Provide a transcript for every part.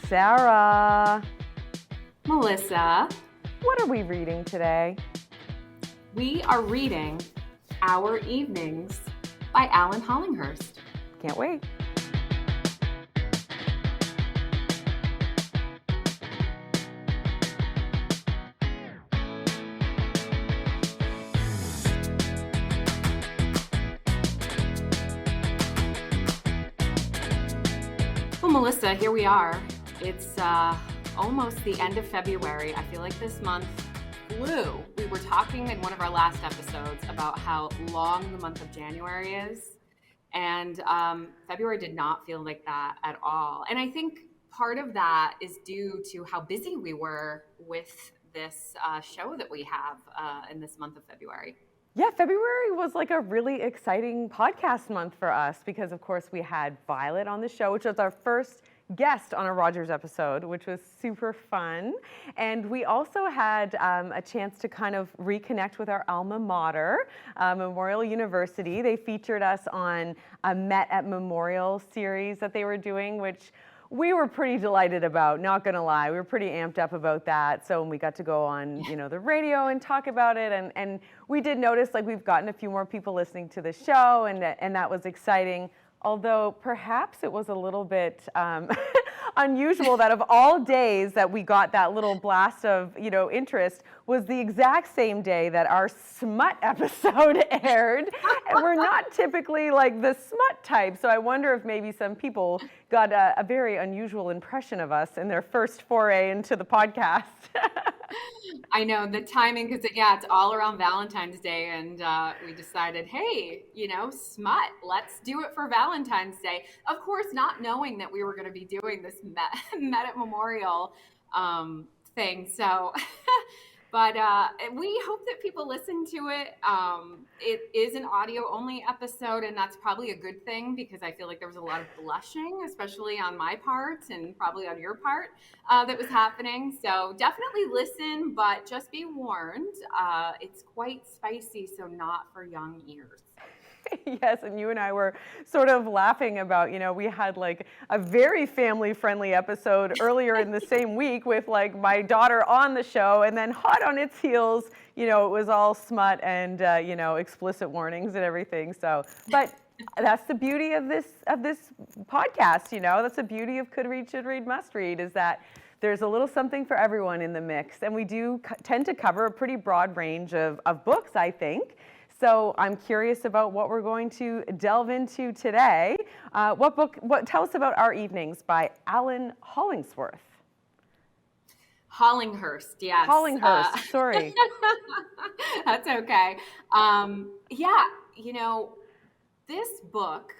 Sarah. Melissa. What are we reading today? We are reading Our Evenings by Alan Hollinghurst. Can't wait. Well, Melissa, here we are. It's almost the end of February. I feel like this month flew. We were talking in one of our last episodes about how long the month of January is. And February did not feel like that at all. And I think part of that is due to how busy we were with this show that we have in this month of February. Yeah, February was like a really exciting podcast month for us because, of course, we had Violet on the show, which was our first guest on a Rogers episode, which was super fun. And we also had a chance to kind of reconnect with our alma mater, Memorial University. They featured us on a Met at Memorial series that they were doing, which we were pretty delighted about, not gonna lie. We were pretty amped up about that. So when we got to go on, the radio and talk about it, and we did notice like we've gotten a few more people listening to the show, and that was exciting. Although perhaps it was a little bit unusual that of all days that we got that little blast of interest was the exact same day that our smut episode aired. And we're not typically like the smut type, so I wonder if maybe some people got a very unusual impression of us in their first foray into the podcast. I know the timing, because it's all around Valentine's Day, and we decided, hey, smut, let's do it for Valentine's Day. Of course, not knowing that we were going to be doing this Met at Memorial thing. So, but we hope that people listen to it. It is an audio-only episode, and that's probably a good thing because I feel like there was a lot of blushing, especially on my part and probably on your part, that was happening. So definitely listen, but just be warned, it's quite spicy, so not for young ears. Yes, and you and I were sort of laughing about, we had like a very family-friendly episode earlier in the same week with like my daughter on the show, and then hot on its heels, it was all smut and, explicit warnings and everything. So, but that's the beauty of this podcast, that's the beauty of Could Read, Should Read, Must Read, is that there's a little something for everyone in the mix. And we do tend to cover a pretty broad range of books, I think. So I'm curious about what we're going to delve into today. Tell us about Our Evenings by Alan Hollingsworth. Hollinghurst, yes. Hollinghurst, sorry. That's okay. This book,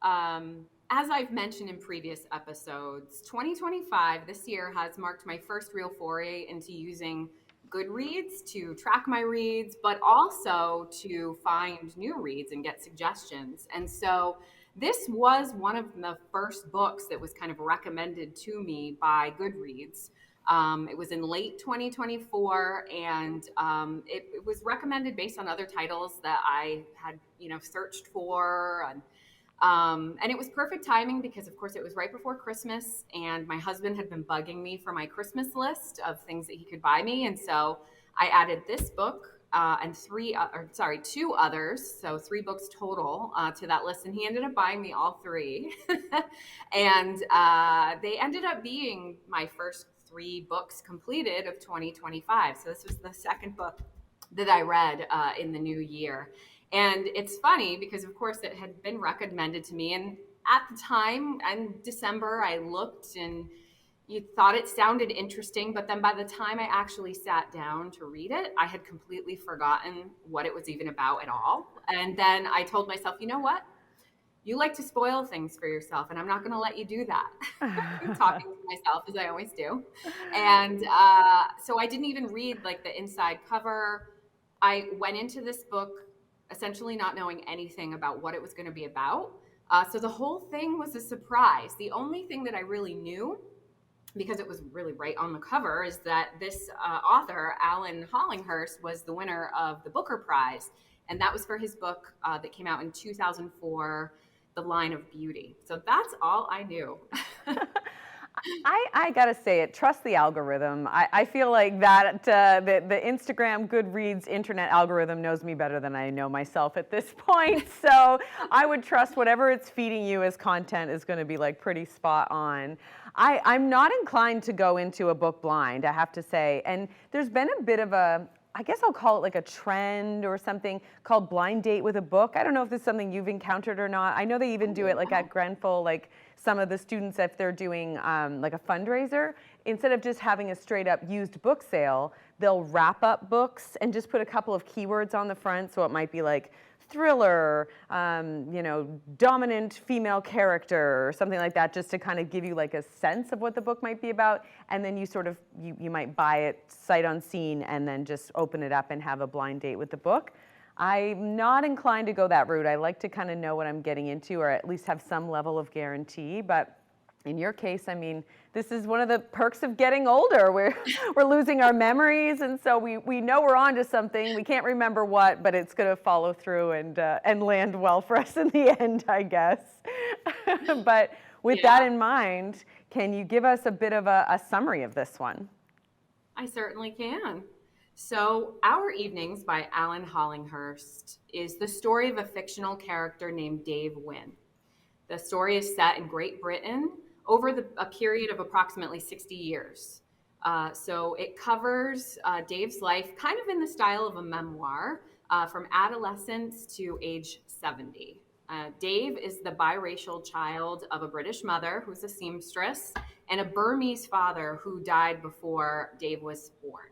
as I've mentioned in previous episodes, 2025, this year, has marked my first real foray into using Goodreads to track my reads, but also to find new reads and get suggestions. And so this was one of the first books that was kind of recommended to me by Goodreads. It was in late 2024, and it was recommended based on other titles that I had, searched for. And it was perfect timing because, of course, it was right before Christmas, and my husband had been bugging me for my Christmas list of things that he could buy me. And so I added this book and two others, so 3 books total to that list. And he ended up buying me all 3. And they ended up being my first 3 books completed of 2025. So this was the second book that I read in the new year. And it's funny because, of course, it had been recommended to me. And at the time, in December, I looked and you thought it sounded interesting. But then by the time I actually sat down to read it, I had completely forgotten what it was even about at all. And then I told myself, you know what? You like to spoil things for yourself, and I'm not going to let you do that. Talking to myself, as I always do. And so I didn't even read like the inside cover. I went into this book essentially not knowing anything about what it was going to be about. So the whole thing was a surprise. The only thing that I really knew, because it was really right on the cover, is that this author, Alan Hollinghurst, was the winner of the Booker Prize. And that was for his book that came out in 2004, The Line of Beauty. So that's all I knew. I gotta say it. Trust the algorithm. I feel like that the Instagram Goodreads internet algorithm knows me better than I know myself at this point. So I would trust whatever it's feeding you as content is going to be like pretty spot on. I'm not inclined to go into a book blind, I have to say. And there's been a bit of a, I guess I'll call it like a trend or something called blind date with a book. I don't know if this is something you've encountered or not. I know they even do it like at Grenfell, like some of the students, if they're doing like a fundraiser, instead of just having a straight up used book sale, they'll wrap up books and just put a couple of keywords on the front. So it might be like thriller, dominant female character or something like that, just to kind of give you like a sense of what the book might be about. And then you sort of, you might buy it sight unseen and then just open it up and have a blind date with the book. I'm not inclined to go that route. I like to kind of know what I'm getting into, or at least have some level of guarantee. But in your case, I mean, this is one of the perks of getting older. We're losing our memories, and so we know we're onto something. We can't remember what, but it's going to follow through and land well for us in the end, I guess. But with that in mind, can you give us a bit of a summary of this one? I certainly can. So, Our Evenings by Alan Hollinghurst is the story of a fictional character named Dave Wynne. The story is set in Great Britain over a period of approximately 60 years. So it covers Dave's life kind of in the style of a memoir from adolescence to age 70. Dave is the biracial child of a British mother who's a seamstress and a Burmese father who died before Dave was born.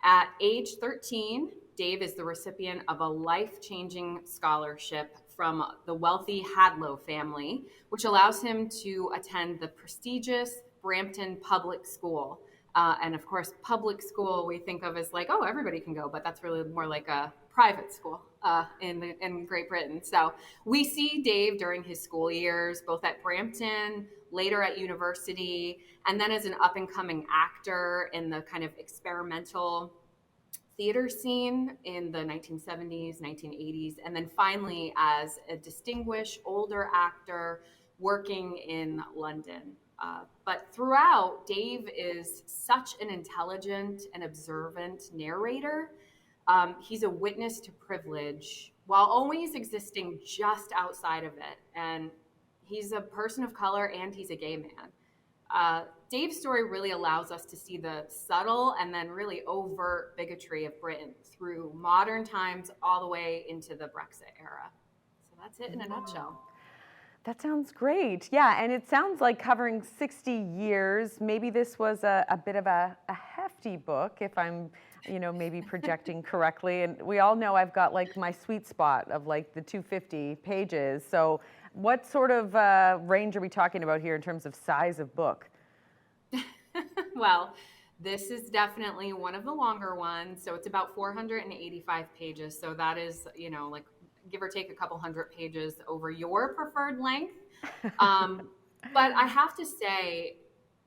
At age 13, Dave is the recipient of a life-changing scholarship from the wealthy Hadlow family, which allows him to attend the prestigious Brampton Public School. And of course, public school we think of as like, oh, everybody can go, but that's really more like a private school in Great Britain. So we see Dave during his school years, both at Brampton, later at university, and then as an up-and-coming actor in the kind of experimental theater scene in the 1970s, 1980s, and then finally as a distinguished older actor working in London. But throughout, Dave is such an intelligent and observant narrator. He's a witness to privilege while always existing just outside of it. And he's a person of color and he's a gay man. Dave's story really allows us to see the subtle and then really overt bigotry of Britain through modern times all the way into the Brexit era. So that's it in a nutshell. That sounds great. Yeah, and it sounds like covering 60 years. Maybe this was a bit of a hefty book, if I'm, maybe projecting correctly. And we all know I've got like my sweet spot of like the 250 pages. So what sort of range are we talking about here in terms of size of book? Well, this is definitely one of the longer ones. So it's about 485 pages. So that is, like give or take a couple hundred pages over your preferred length. But I have to say,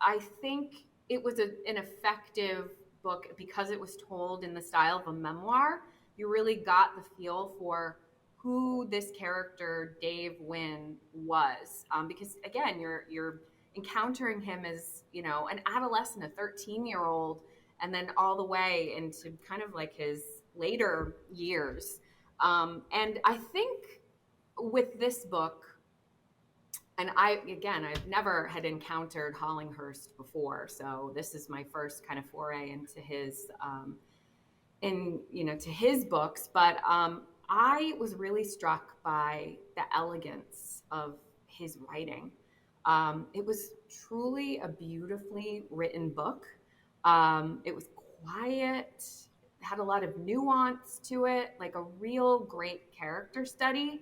I think it was an effective book because it was told in the style of a memoir. You really got the feel for who this character Dave Wynne was, because again, you're encountering him as an adolescent, a 13-year-old, and then all the way into kind of like his later years. And I think with this book, and I've never had encountered Hollinghurst before, so this is my first kind of foray into his, to his books. But I was really struck by the elegance of his writing. It was truly a beautifully written book. It was quiet, had a lot of nuance to it, like a real great character study.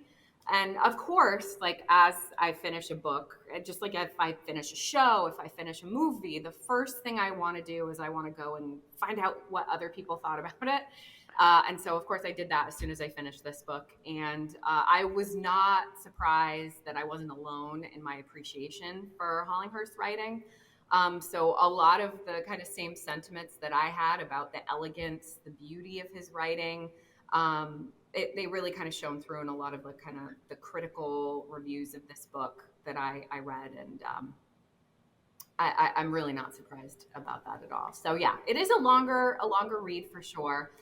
And of course, like as I finish a book, just like if I finish a show, if I finish a movie, the first thing I want to do is I want to go and find out what other people thought about it. And so, of course, I did that as soon as I finished this book. And I was not surprised that I wasn't alone in my appreciation for Hollinghurst writing. So a lot of the kind of same sentiments that I had about the elegance, the beauty of his writing, they really kind of shone through in a lot of the kind of the critical reviews of this book that I read. And I'm really not surprised about that at all. So yeah, it is a longer read for sure.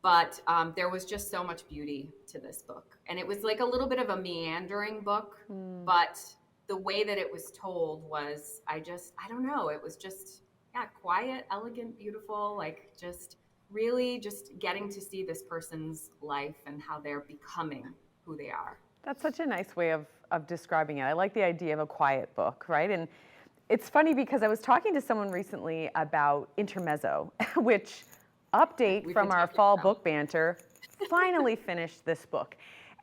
But there was just so much beauty to this book, and it was like a little bit of a meandering book, Mm. but the way that it was told was, I don't know, it was just, yeah, quiet, elegant, beautiful, like just really just getting to see this person's life and how they're becoming who they are. That's such a nice way of describing it. I like the idea of a quiet book, right? And it's funny because I was talking to someone recently about Intermezzo, which, update We've been from our talking fall about. book banter, finally finished this book.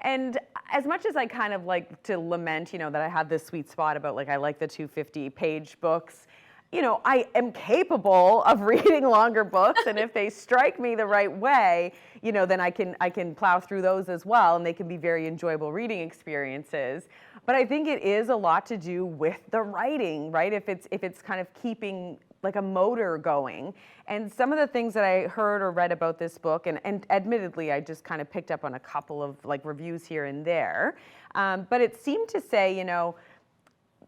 And as much as I kind of like to lament, that I have this sweet spot about like I like the 250-page books, I am capable of reading longer books, and if they strike me the right way, then I can plow through those as well, and they can be very enjoyable reading experiences. But I think it is a lot to do with the writing, right? If it's kind of keeping like a motor going. And some of the things that I heard or read about this book, and admittedly, I just kind of picked up on a couple of like reviews here and there, but it seemed to say,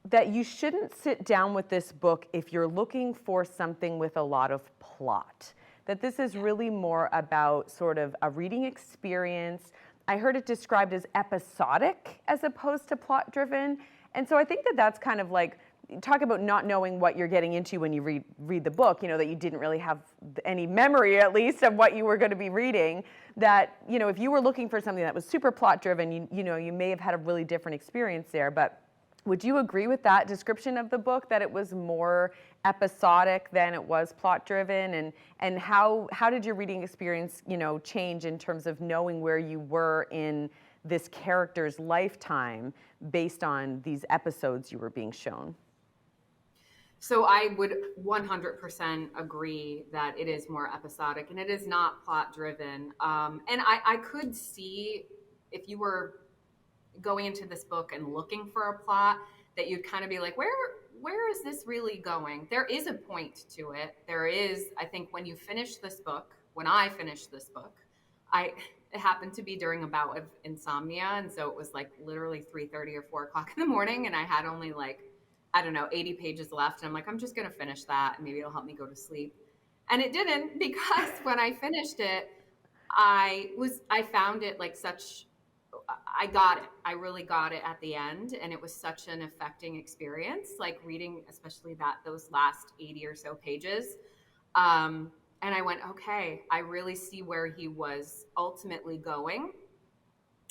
that you shouldn't sit down with this book if you're looking for something with a lot of plot. That this is really more about sort of a reading experience. I heard it described as episodic as opposed to plot driven. And so I think that that's kind of like, talk about not knowing what you're getting into when you read the book, that you didn't really have any memory, at least, of what you were going to be reading. That, if you were looking for something that was super plot driven, you may have had a really different experience there. But would you agree with that description of the book, that it was more episodic than it was plot driven? And how did your reading experience, change in terms of knowing where you were in this character's lifetime based on these episodes you were being shown? So I would 100% agree that it is more episodic and it is not plot driven. And I could see, if you were going into this book and looking for a plot, that you'd kind of be like, where is this really going? There is a point to it. There is, I think, when you finish this book, when I finished this book, it happened to be during a bout of insomnia, and so it was like literally 3:30 or 4 o'clock in the morning, and I had only like, I don't know, 80 pages left, and I'm like, I'm just gonna finish that, and maybe it'll help me go to sleep. And it didn't, because when I finished it, I found it like such, I got it. I really got it at the end, and it was such an affecting experience, like reading, especially those last 80 or so pages. And I went, okay, I really see where he was ultimately going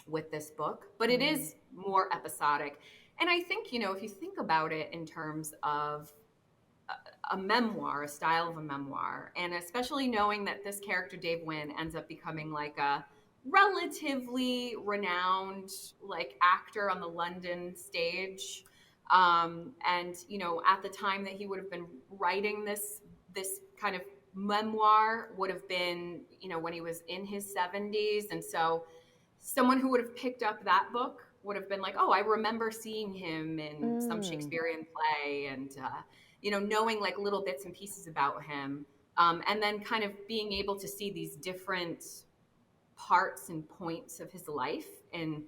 with this book, but it is more episodic. And I think, if you think about it in terms of a memoir, a style of a memoir, and especially knowing that this character, Dave Wynn, ends up becoming like a relatively renowned like actor on the London stage. And at the time that he would have been writing this kind of memoir would have been, when he was in his 70s. And so someone who would have picked up that book would have been like, oh, I remember seeing him in some Shakespearean play, and knowing like little bits and pieces about him, and then kind of being able to see these different parts and points of his life and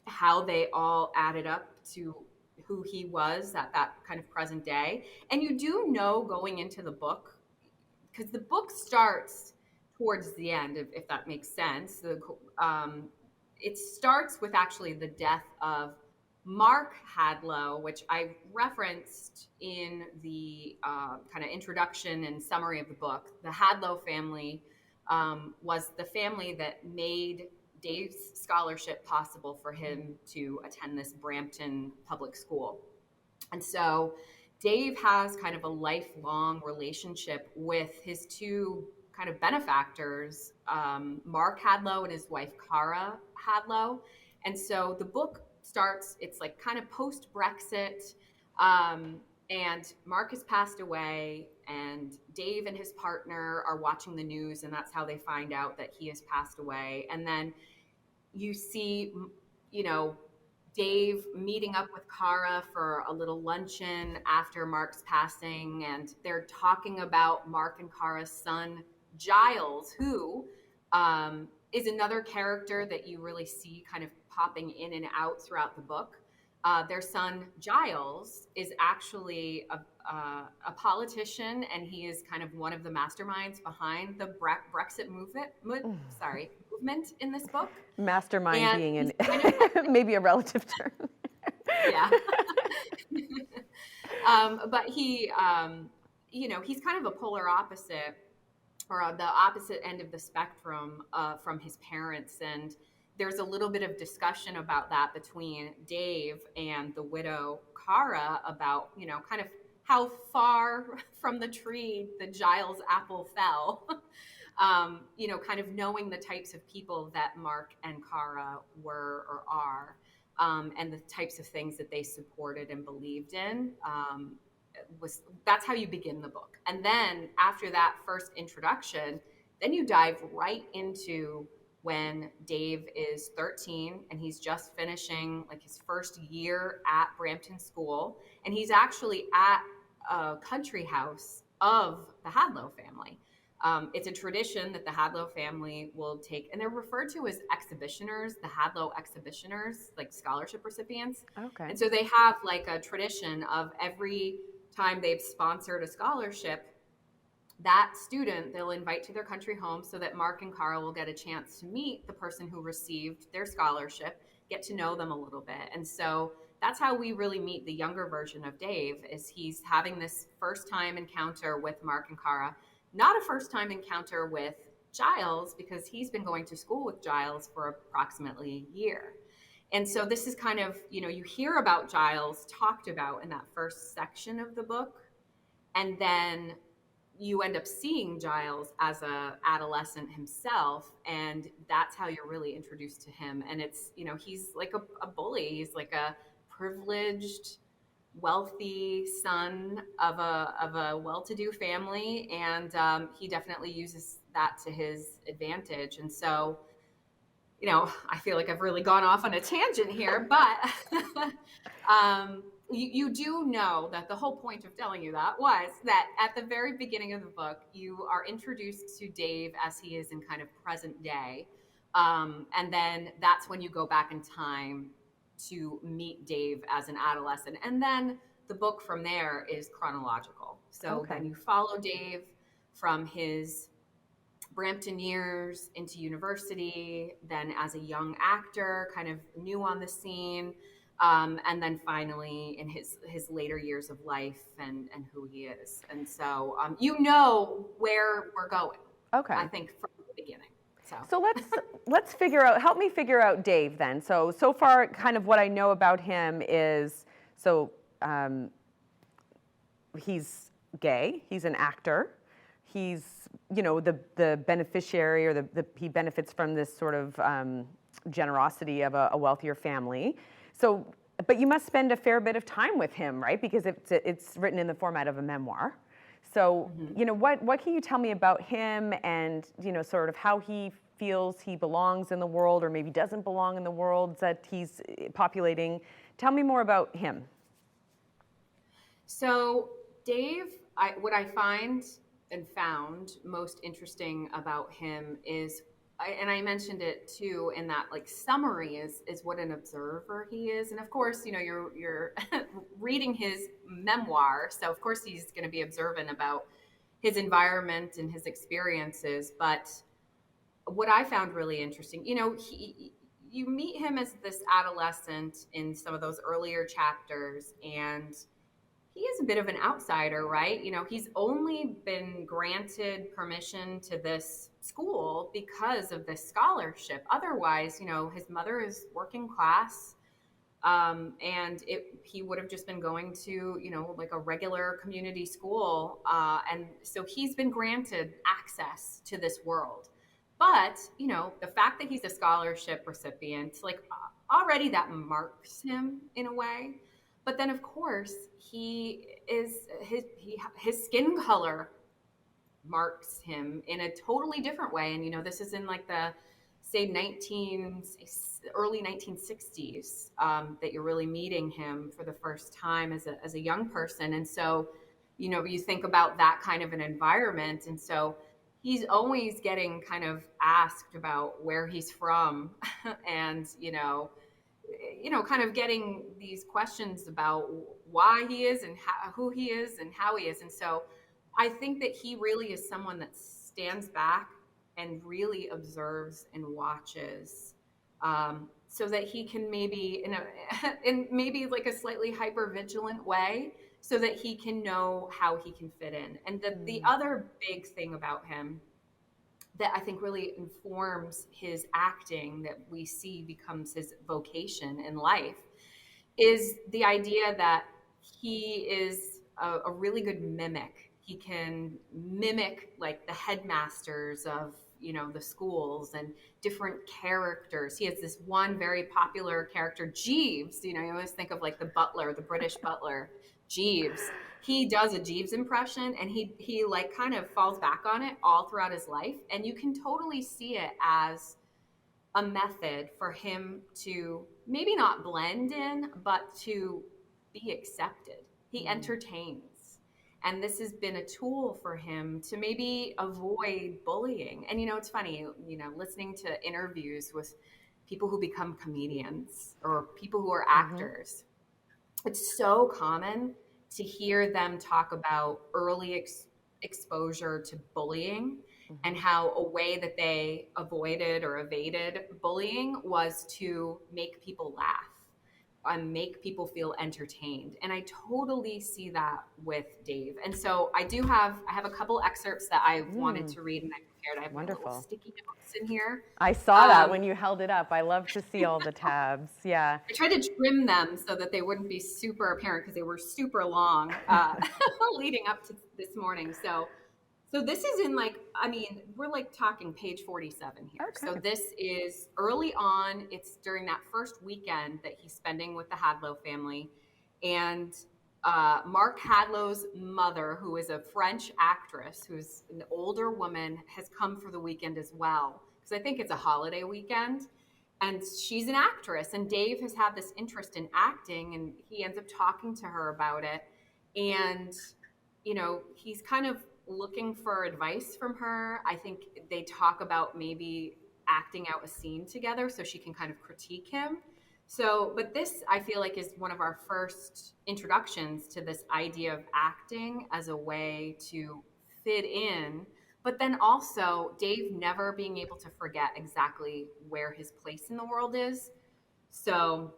how they all added up to who he was at that kind of present day. And you do know going into the book, because the book starts towards the end, if that makes sense. It starts with actually the death of Mark Hadlow, which I referenced in the kind of introduction and summary of the book. The Hadlow family was the family that made Dave's scholarship possible for him to attend this Brampton public school. And so Dave has kind of a lifelong relationship with his two kind of benefactors, Mark Hadlow and his wife, Cara Hadlow. And so the book starts, it's like kind of post-Brexit, and Mark has passed away, and Dave and his partner are watching the news, and that's how they find out that he has passed away. And then you see, Dave meeting up with Cara for a little luncheon after Mark's passing, and they're talking about Mark and Cara's son, Giles, who is another character that you really see kind of popping in and out throughout the book. Their son, Giles, is actually a politician, and he is kind of one of the masterminds behind the Brexit movement in this book. Mastermind And being he's kind of, maybe a relative term. yeah. But he, he's kind of a polar opposite, or the opposite end of the spectrum from his parents. And there's a little bit of discussion about that between Dave and the widow Kara about, kind of how far from the tree the Giles apple fell. Kind of knowing the types of people that Mark and Kara were or are, and the types of things that they supported and believed in. That's how you begin the book. And then after that first introduction, then you dive right into when Dave is 13 and he's just finishing like his first year at Brampton School, and he's actually at a country house of the Hadlow family. It's a tradition that the Hadlow family will take, and they're referred to as exhibitioners, the Hadlow exhibitioners, like scholarship recipients. Okay. And so they have like a tradition of every time they've sponsored a scholarship, that student they'll invite to their country home so that Mark and Carl will get a chance to meet the person who received their scholarship, get to know them a little bit. And so that's how we really meet the younger version of Dave, is he's having this first time encounter with Mark and Kara, not a first time encounter with Giles, because he's been going to school with Giles for approximately a year. And so this is kind of, you hear about Giles talked about in that first section of the book, and then you end up seeing Giles as a adolescent himself, and that's how you're really introduced to him. And it's, he's like a bully. He's like a privileged, wealthy son of a well-to-do family, and he definitely uses that to his advantage. And so, I feel like I've really gone off on a tangent here, but you do know that the whole point of telling you that was that at the very beginning of the book, you are introduced to Dave as he is in kind of present day. And then that's when you go back in time to meet Dave as an adolescent. And then the book from there is chronological. So then you follow Dave from his Brampton years into university, then as a young actor, kind of new on the scene, and then finally in his later years of life and who he is. And so where we're going. Okay. I think from the beginning. So let's figure out, help me figure out Dave then. So far kind of what I know about him is, he's gay, he's an actor, he's, the beneficiary, or he benefits from this sort of generosity of a wealthier family. So, but you must spend a fair bit of time with him, right? Because it's written in the format of a memoir. So, what can you tell me about him, and, sort of how he feels he belongs in the world, or maybe doesn't belong in the world that he's populating? Tell me more about him. So Dave, what I find and found most interesting about him is, and I mentioned it too in that like summary, is what an observer he is. And of course, you're reading his memoir, so of course he's going to be observant about his environment and his experiences. But what I found really interesting, you meet him as this adolescent in some of those earlier chapters, and he is a bit of an outsider, right? He's only been granted permission to this school because of this scholarship. Otherwise, his mother is working class, and he would have just been going to, like a regular community school. And so he's been granted access to this world. But, the fact that he's a scholarship recipient, like already that marks him in a way. But then, of course, his skin color marks him in a totally different way. And, this is in like the, say, early 1960s that you're really meeting him for the first time as a young person. And so, you think about that kind of an environment. And so he's always getting kind of asked about where he's from and, kind of getting these questions about why he is and who he is and how he is. And so I think that he really is someone that stands back and really observes and watches, so that he can maybe in maybe like a slightly hyper vigilant way, so that he can know how he can fit in. And the other big thing about him that I think really informs his acting, that we see becomes his vocation in life, is the idea that he is a really good mimic. He can mimic like the headmasters of, the schools and different characters. He has this one very popular character, Jeeves. You always think of like the butler, the British butler, Jeeves. He does a Jeeves impression, and he like kind of falls back on it all throughout his life, and you can totally see it as a method for him to maybe not blend in, but to be accepted. He entertains. And this has been a tool for him to maybe avoid bullying. And, it's funny, listening to interviews with people who become comedians or people who are actors, it's so common to hear them talk about early exposure to bullying, and how a way that they avoided or evaded bullying was to make people laugh and make people feel entertained. And I totally see that with Dave. And so I have a couple excerpts that I wanted to read, and I prepared. I have Wonderful. little sticky notes in here. I saw that when you held it up. I love to see all the tabs. Yeah. I tried to trim them so that they wouldn't be super apparent, because they were super long leading up to this morning. So this is in we're like talking page 47 here. Okay. So this is early on. It's during that first weekend that he's spending with the Hadlow family. And Mark Hadlow's mother, who is a French actress, who's an older woman, has come for the weekend as well, because I think it's a holiday weekend. And she's an actress, and Dave has had this interest in acting, and he ends up talking to her about it. And, he's kind of looking for advice from her. I think they talk about maybe acting out a scene together so she can kind of critique him. So, but this, I feel like, is one of our first introductions to this idea of acting as a way to fit in, but then also Dave never being able to forget exactly where his place in the world is. So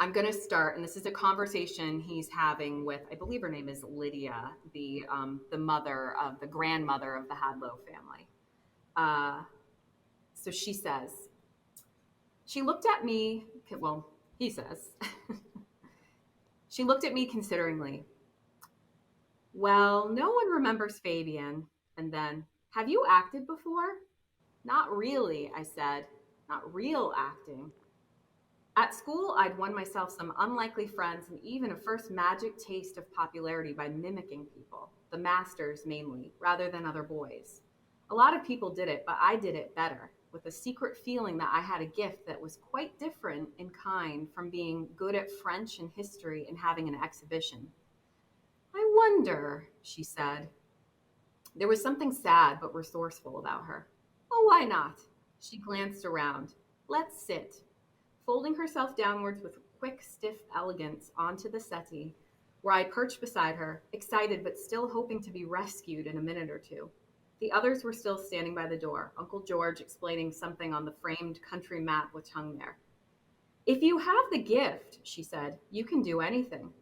I'm going to start, and this is a conversation he's having with, I believe her name is Lydia, the grandmother of the Hadlow family. So she says, she looked at me, he says, she looked at me consideringly. Well, no one remembers Fabian. And then, have you acted before? Not really, I said. Not real acting. At school, I'd won myself some unlikely friends and even a first magic taste of popularity by mimicking people, the masters mainly, rather than other boys. A lot of people did it, but I did it better, with a secret feeling that I had a gift that was quite different in kind from being good at French and history and having an exhibition. I wonder, she said. There was something sad but resourceful about her. Oh, why not? She glanced around. Let's sit. Folding herself downwards with quick, stiff elegance onto the settee, where I perched beside her, excited but still hoping to be rescued in a minute or two. The others were still standing by the door, Uncle George explaining something on the framed country map which hung there. If you have the gift, she said, you can do anything.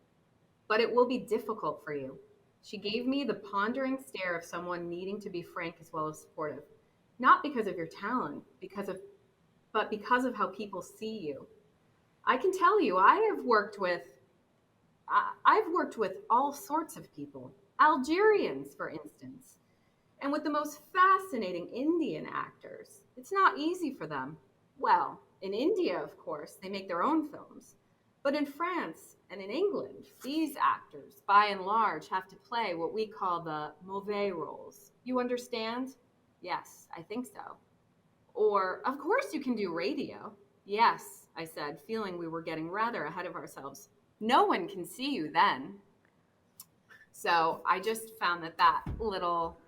But it will be difficult for you. She gave me the pondering stare of someone needing to be frank as well as supportive. Not because of your talent, but because of how people see you. I can tell you, I've worked with all sorts of people, Algerians, for instance, and with the most fascinating Indian actors. It's not easy for them. Well, in India, of course, they make their own films. But in France and in England, these actors, by and large, have to play what we call the mauvais roles. You understand? Yes, I think so. Or, of course you can do radio. Yes, I said, feeling we were getting rather ahead of ourselves. No one can see you then. So I just found that little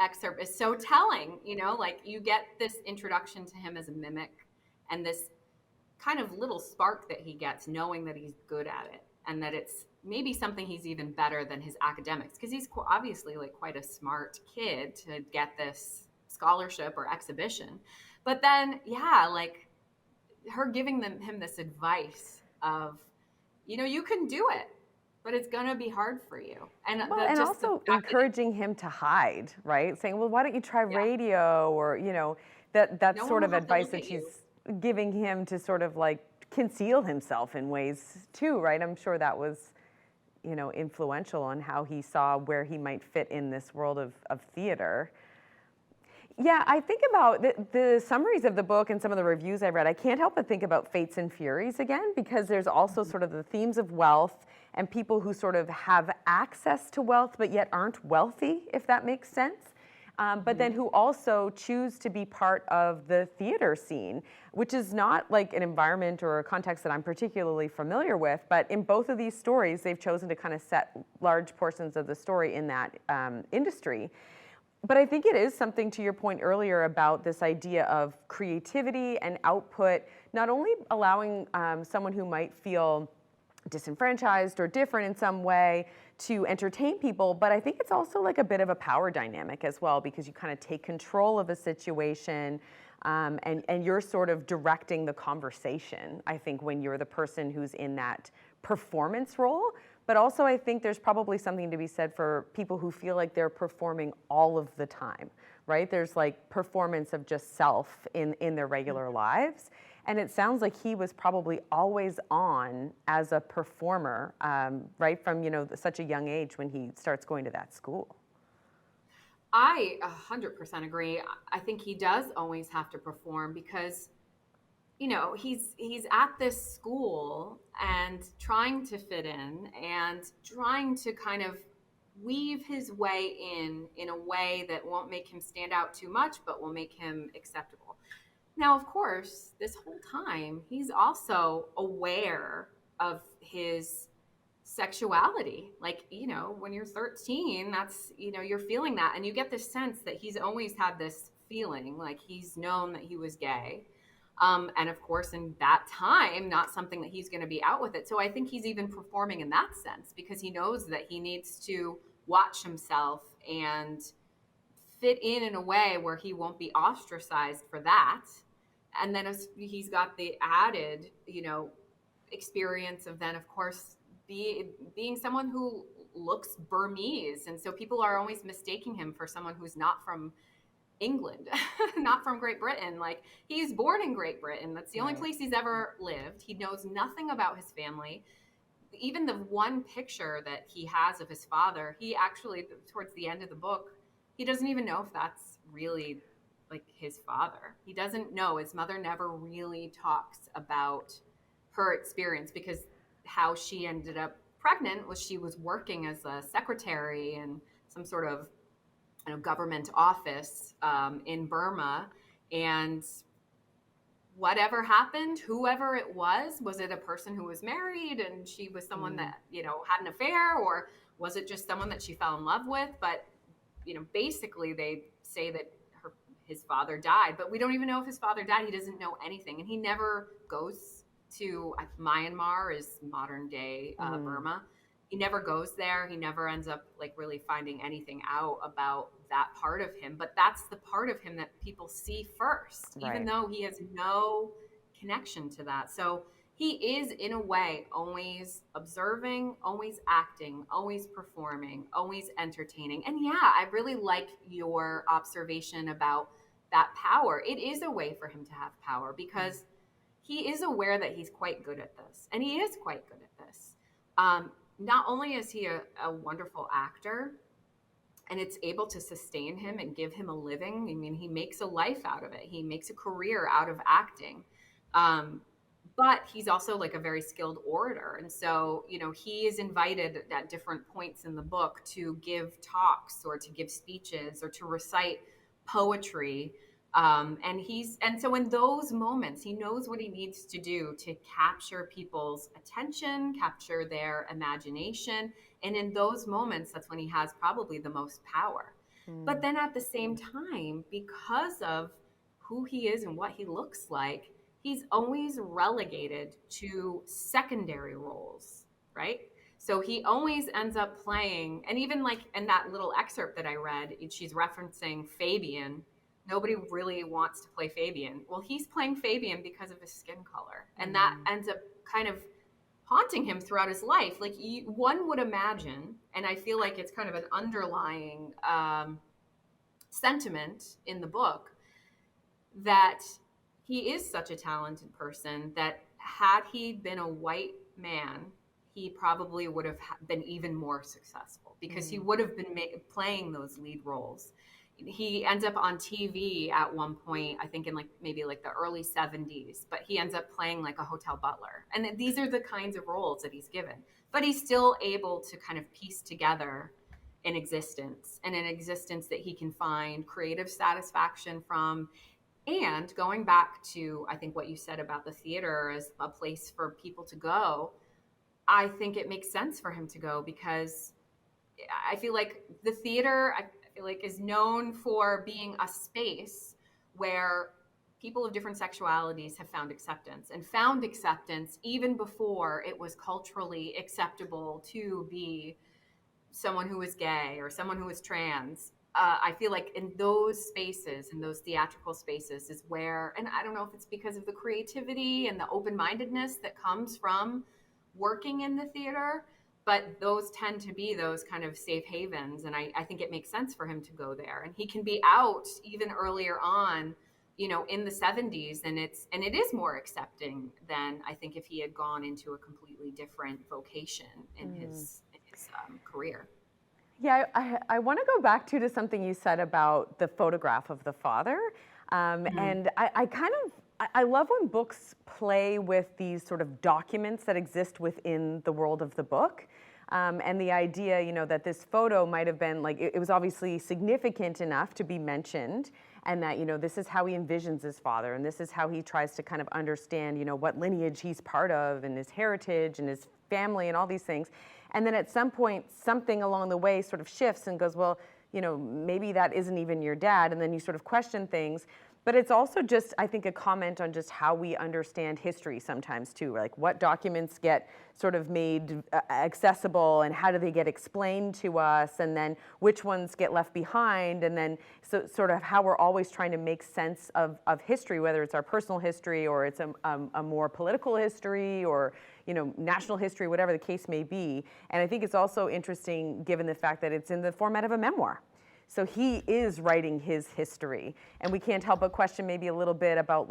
excerpt is so telling, like you get this introduction to him as a mimic and this kind of little spark that he gets knowing that he's good at it. and that it's maybe something he's even better than his academics, because he's obviously like quite a smart kid to get this scholarship or exhibition. But then, yeah, like her giving him this advice of, you can do it, but it's going to be hard for you. And Well, and the also fact that encouraging him to hide, right? Saying, well, why don't you try yeah, radio, or, that's no one sort will of have to advice look that at you. she's giving him to sort of like conceal himself in ways too, right? I'm sure that was, influential on how he saw where he might fit in this world of theater. Yeah, I think about the summaries of the book and some of the reviews I read. I can't help but think about Fates and Furies again, because there's also sort of the themes of wealth and people who sort of have access to wealth but yet aren't wealthy, if that makes sense. But then who also choose to be part of the theater scene, which is not like an environment or a context that I'm particularly familiar with. But in both of these stories, they've chosen to kind of set large portions of the story in that industry. But I think it is something, to your point earlier, about this idea of creativity and output, not only allowing someone who might feel disenfranchised or different in some way to entertain people, but I think it's also like a bit of a power dynamic as well, because you kind of take control of a situation, and you're sort of directing the conversation, I think, when you're the person who's in that performance role. But also, I think there's probably something to be said for people who feel like they're performing all of the time, right? There's like performance of just self in their regular lives. And it sounds like he was probably always on as a performer, right from, such a young age when he starts going to that school. I 100% agree. I think he does always have to perform because he's at this school and trying to fit in and trying to kind of weave his way in a way that won't make him stand out too much but will make him acceptable. Now, of course, this whole time he's also aware of his sexuality. Like, when you're 13, that's, you're feeling that, and you get this sense that he's always had this feeling like he's known that he was gay. And of course, in that time, not something that he's going to be out with it. So I think he's even performing in that sense because he knows that he needs to watch himself and fit in a way where he won't be ostracized for that. And then he's got the added, experience of then, of course, being someone who looks Burmese. And so people are always mistaking him for someone who's not from England, not from Great Britain. Like, he's born in Great Britain. That's the only place he's ever lived. He knows nothing about his family. Even the one picture that he has of his father, he actually, towards the end of the book, he doesn't even know if that's really like his father. He doesn't know. His mother never really talks about her experience because how she ended up pregnant was she was working as a secretary in some sort of government office in Burma, and whatever happened, whoever it was it a person who was married and she was someone that had an affair, or was it just someone that she fell in love with? But basically they say that his father died, but we don't even know if his father died. He doesn't know anything, and he never goes to Myanmar, is modern day Burma. He never goes there. He never ends up like really finding anything out about that part of him. But that's the part of him that people see first, Right. even though he has no connection to that. So he is, in a way, always observing, always acting, always performing, always entertaining. And yeah, I really like your observation about that power. It is a way for him to have power because he is aware that he's quite good at this, and he is quite good at this. Not only is he a wonderful actor, and it's able to sustain him and give him a living. I mean, he makes a life out of it. He makes a career out of acting. But he's also like a very skilled orator. And so, he is invited at different points in the book to give talks or to give speeches or to recite poetry. And so in those moments, he knows what he needs to do to capture people's attention, capture their imagination. And in those moments, that's when he has probably the most power. But then at the same time, because of who he is and what he looks like, he's always relegated to secondary roles. right? So he always ends up playing, and even like in that little excerpt that I read, she's referencing Fabian. Nobody really wants to play Fabian. Well, he's playing Fabian because of his skin color, and that ends up kind of haunting him throughout his life. Like one would imagine, and I feel like it's kind of an underlying sentiment in the book, that he is such a talented person that had he been a white man, he probably would have been even more successful because he would have been playing those lead roles. He ends up on TV at one point, I think in like maybe like the early 70s, but he ends up playing like a hotel butler. And these are the kinds of roles that he's given. But he's still able to kind of piece together an existence, and an existence that he can find creative satisfaction from. And going back to, I think, what you said about the theater as a place for people to go, I think it makes sense for him to go because I feel like the theater, I feel like, is known for being a space where people of different sexualities have found acceptance even before it was culturally acceptable to be someone who was gay or someone who was trans. I feel like in those spaces, in those theatrical spaces, is where, and I don't know if it's because of the creativity and the open-mindedness that comes from working in the theater, but those tend to be those kind of safe havens. And I think it makes sense for him to go there. And he can be out even earlier on, in the 70s, and it is more accepting than I think if he had gone into a completely different vocation in his career. Yeah, I want to go back to something you said about the photograph of the father. And I love when books play with these sort of documents that exist within the world of the book. And the idea, that this photo might have been like, it was obviously significant enough to be mentioned, and that, this is how he envisions his father, and this is how he tries to kind of understand, what lineage he's part of, and his heritage, and his family, and all these things. And then at some point, something along the way sort of shifts and goes, well, maybe that isn't even your dad, and then you sort of question things. But it's also just, I think, a comment on just how we understand history sometimes too, like what documents get sort of made accessible and how do they get explained to us, and then which ones get left behind, and then so sort of how we're always trying to make sense of history, whether it's our personal history or it's a more political history or national history, whatever the case may be. And I think it's also interesting given the fact that it's in the format of a memoir. So he is writing his history, and we can't help but question maybe a little bit about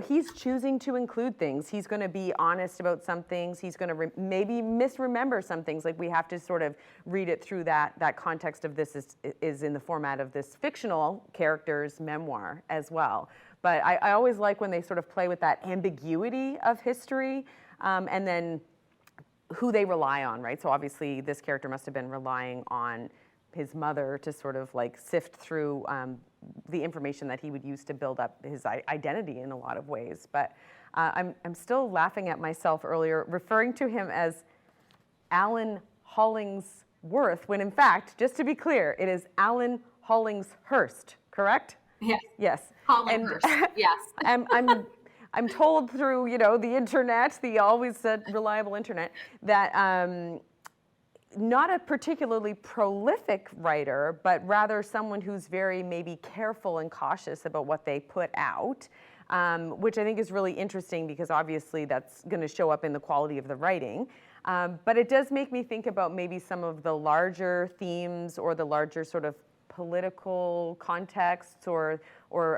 he's choosing to include things. He's going to be honest about some things. He's going to maybe misremember some things. Like we have to sort of read it through that context of this is in the format of this fictional character's memoir as well. But I always like when they sort of play with that ambiguity of history, and then who they rely on, right? So obviously this character must have been relying on his mother to sort of like sift through the information that he would use to build up his identity in a lot of ways. But I'm still laughing at myself earlier, referring to him as Alan Hollinghurst, when in fact, just to be clear, it is Alan Hollinghurst, correct? Yes. Yes. Hollinghurst, yes. I'm told through, the internet, the always reliable internet, that not a particularly prolific writer, but rather someone who's very maybe careful and cautious about what they put out, which I think is really interesting because obviously that's going to show up in the quality of the writing. But it does make me think about maybe some of the larger themes or the larger sort of political contexts or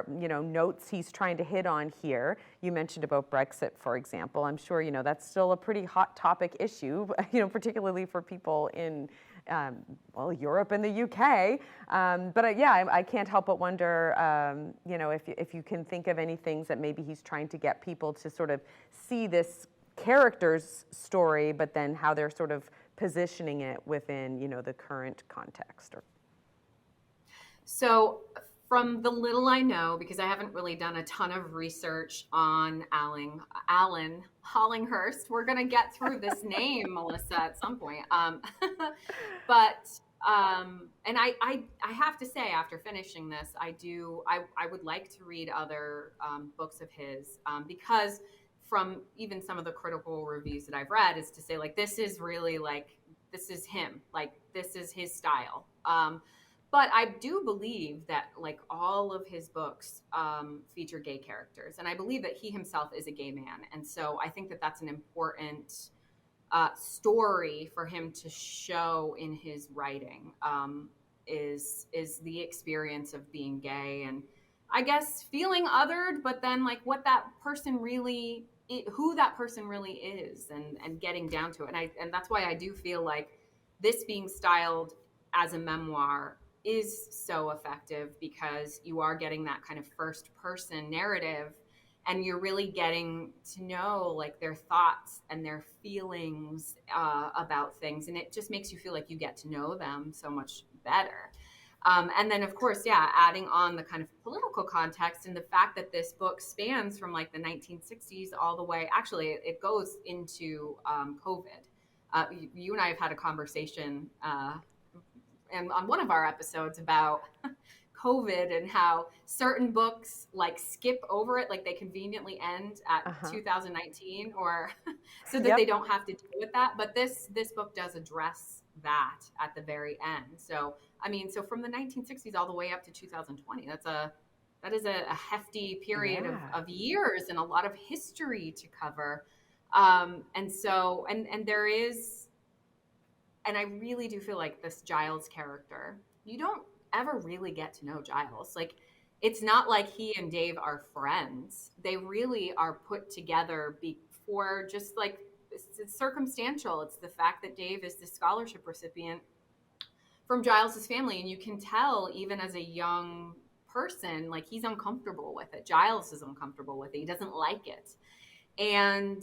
notes he's trying to hit on here. You mentioned about Brexit, for example. I'm sure that's still a pretty hot topic issue, particularly for people in Europe and the UK. But I can't help but wonder, if you can think of any things that maybe he's trying to get people to sort of see this character's story, but then how they're sort of positioning it within the current context. So from the little I know, because I haven't really done a ton of research on Alan Hollinghurst, we're going to get through this name, Melissa, at some point. And I have to say, after finishing this, I would like to read other books of his, because from even some of the critical reviews that I've read, is to say like, this is really like, this is him, like this is his style. But I do believe that like all of his books feature gay characters, and I believe that he himself is a gay man, and so I think that that's an important story for him to show in his writing, is the experience of being gay, and I guess feeling othered, but then like what that person really, who that person really is, and getting down to it. And that's why I do feel like this being styled as a memoir is so effective, because you are getting that kind of first person narrative, and you're really getting to know like their thoughts and their feelings about things, and it just makes you feel like you get to know them so much better. And then, of course, yeah, adding on the kind of political context and the fact that this book spans from like the 1960s all the way, actually, it goes into COVID. You and I have had a conversation and on one of our episodes about COVID and how certain books like skip over it, like they conveniently end at 2019, or so that they don't have to deal with that. But this book does address that at the very end. So I mean, so from the 1960s all the way up to 2020, that is a hefty period of years and a lot of history to cover. And so and there is, and I really do feel like this Giles character, you don't ever really get to know Giles. Like, it's not like he and Dave are friends. They really are put together before, just like it's circumstantial. It's the fact that Dave is the scholarship recipient from Giles's family, and you can tell even as a young person, like he's uncomfortable with it. Giles is uncomfortable with it. He doesn't like it. And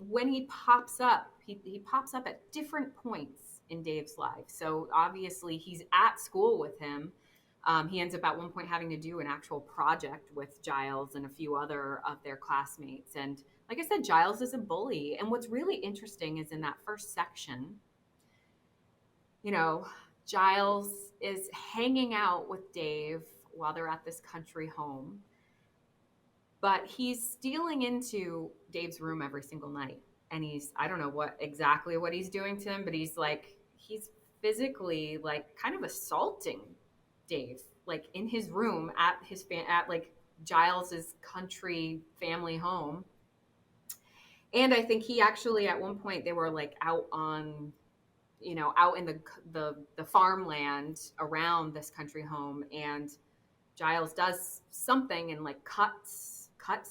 when he pops up, he pops up at different points in Dave's life. So obviously he's at school with him. He ends up at one point having to do an actual project with Giles and a few other of their classmates. And like I said, Giles is a bully. And what's really interesting is in that first section, you know, Giles is hanging out with Dave while they're at this country home. But he's stealing into Dave's room every single night. And I don't know exactly what he's doing to him, but he's physically like kind of assaulting Dave, like in his room at like Giles's country family home. And I think he actually, at one point, they were like out in the farmland around this country home, and Giles does something and like cuts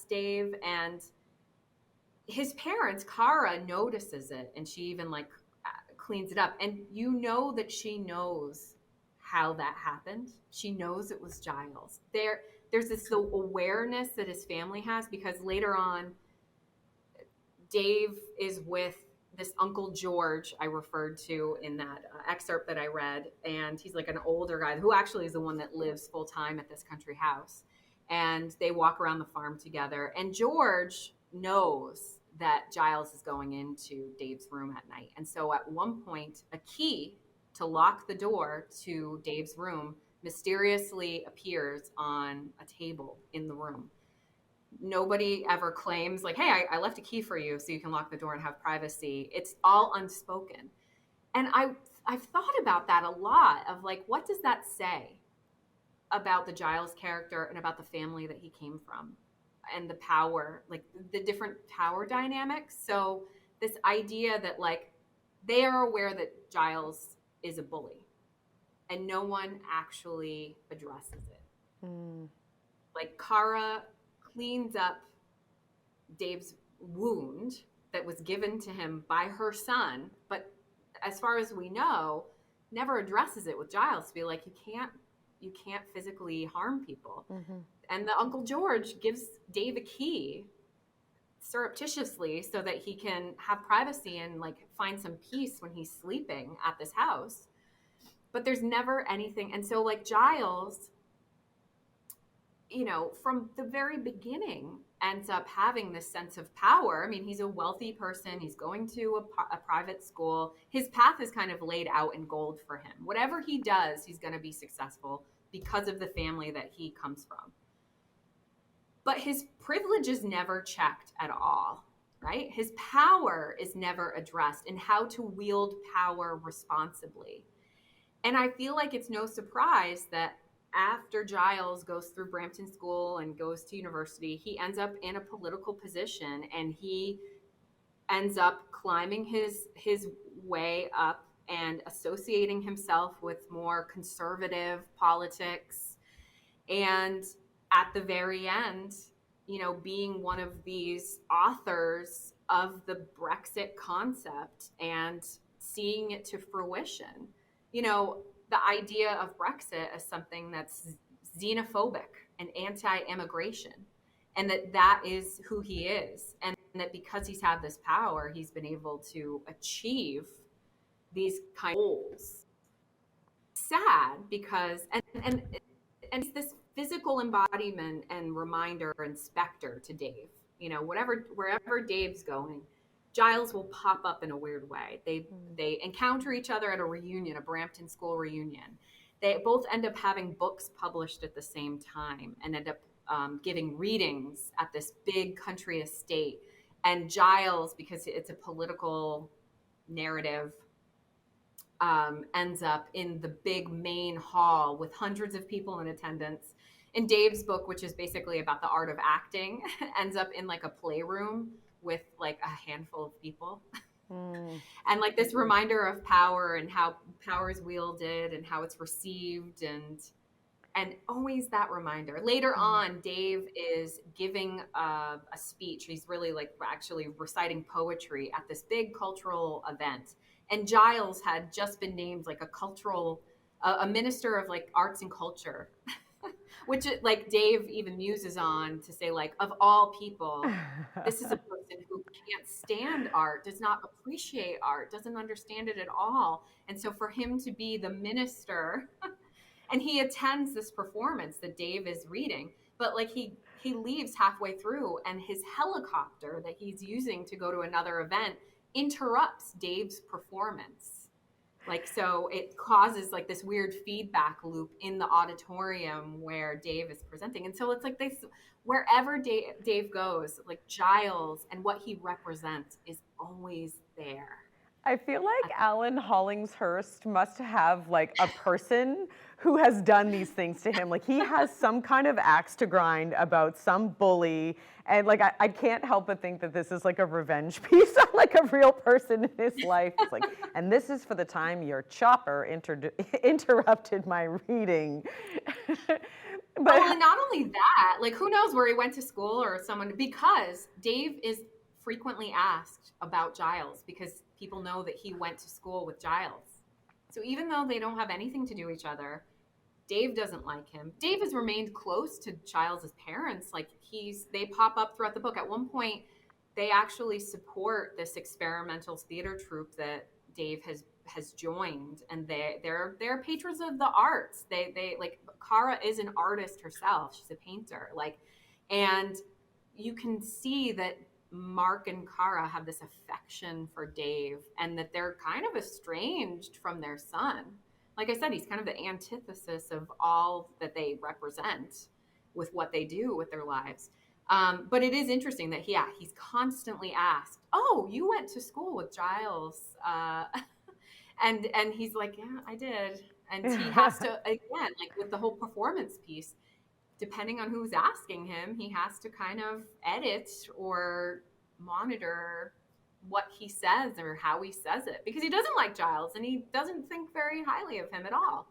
Dave, and his parents, Kara, notices it, and she even like cleans it up, and you know that she knows how that happened. She knows it was Giles. There's this awareness that his family has, because later on Dave is with this Uncle George I referred to in that excerpt that I read, and he's like an older guy who actually is the one that lives full time at this country house. And they walk around the farm together. And George knows that Giles is going into Dave's room at night. And so at one point, a key to lock the door to Dave's room mysteriously appears on a table in the room. Nobody ever claims like, hey, I left a key for you so you can lock the door and have privacy. It's all unspoken. And I've thought about that a lot, of like, what does that say about the Giles character and about the family that he came from, and the power, like the different power dynamics. So this idea that like they are aware that Giles is a bully and no one actually addresses it. Like Kara cleans up Dave's wound that was given to him by her son, but as far as we know, never addresses it with Giles to be like, you can't physically harm people. And the Uncle George gives Dave a key surreptitiously so that he can have privacy and like find some peace when he's sleeping at this house. But there's never anything. And so like Giles, you know, from the very beginning ends up having this sense of power. I mean, he's a wealthy person. He's going to a private school. His path is kind of laid out in gold for him. Whatever he does, he's going to be successful because of the family that he comes from. but his privilege is never checked at all, right? His power is never addressed, and how to wield power responsibly. And I feel like it's no surprise that after Giles goes through Brampton School and goes to university, he ends up in a political position, and he ends up climbing his way up and associating himself with more conservative politics, and at the very end, being one of these authors of the Brexit concept and seeing it to fruition. The idea of Brexit as something that's xenophobic and anti-immigration, and that is who he is, and that because he's had this power, he's been able to achieve these kind of goals. Sad because and it's this physical embodiment and reminder and specter to Dave. Wherever Dave's going, Giles will pop up in a weird way. They encounter each other at a reunion, a Brampton School reunion. They both end up having books published at the same time and end up giving readings at this big country estate. And Giles, because it's a political narrative, ends up in the big main hall with hundreds of people in attendance. In Dave's book, which is basically about the art of acting, ends up in like a playroom with like a handful of people. And like this reminder of power and how power is wielded and how it's received, and always that reminder. Later on, Dave is giving a speech. He's really like actually reciting poetry at this big cultural event. And Giles had just been named like a minister of like arts and culture, which like Dave even muses on to say like, of all people, this is a person who can't stand art, does not appreciate art, doesn't understand it at all. And so for him to be the minister, and he attends this performance that Dave is reading, but like he leaves halfway through, and his helicopter that he's using to go to another event interrupts Dave's performance. Like, so it causes like this weird feedback loop in the auditorium where Dave is presenting. And so it's like this, wherever Dave goes, like Giles and what he represents is always there. I feel like Alan Hollinghurst must have like a person who has done these things to him. Like he has some kind of axe to grind about some bully. And like, I can't help but think that this is like a revenge piece on like a real person in his life. It's like, and this is for the time your chopper interrupted my reading. But and not only that, like who knows where he went to school or someone, because Dave is frequently asked about Giles because people know that he went to school with Giles. So even though they don't have anything to do with each other, Dave doesn't like him. Dave has remained close to Giles' parents. Like they pop up throughout the book. At one point, they actually support this experimental theater troupe that Dave has joined, and they're patrons of the arts. They like Kara is an artist herself. She's a painter. Like, and you can see that Mark and Kara have this affection for Dave, and that they're kind of estranged from their son. Like I said, he's kind of the antithesis of all that they represent with what they do with their lives. But it is interesting that, he's constantly asked, oh, you went to school with Giles. And he's like, yeah, I did. And he has to, again, like with the whole performance piece, depending on who's asking him, he has to kind of edit or monitor what he says or how he says it, because he doesn't like Giles and he doesn't think very highly of him at all.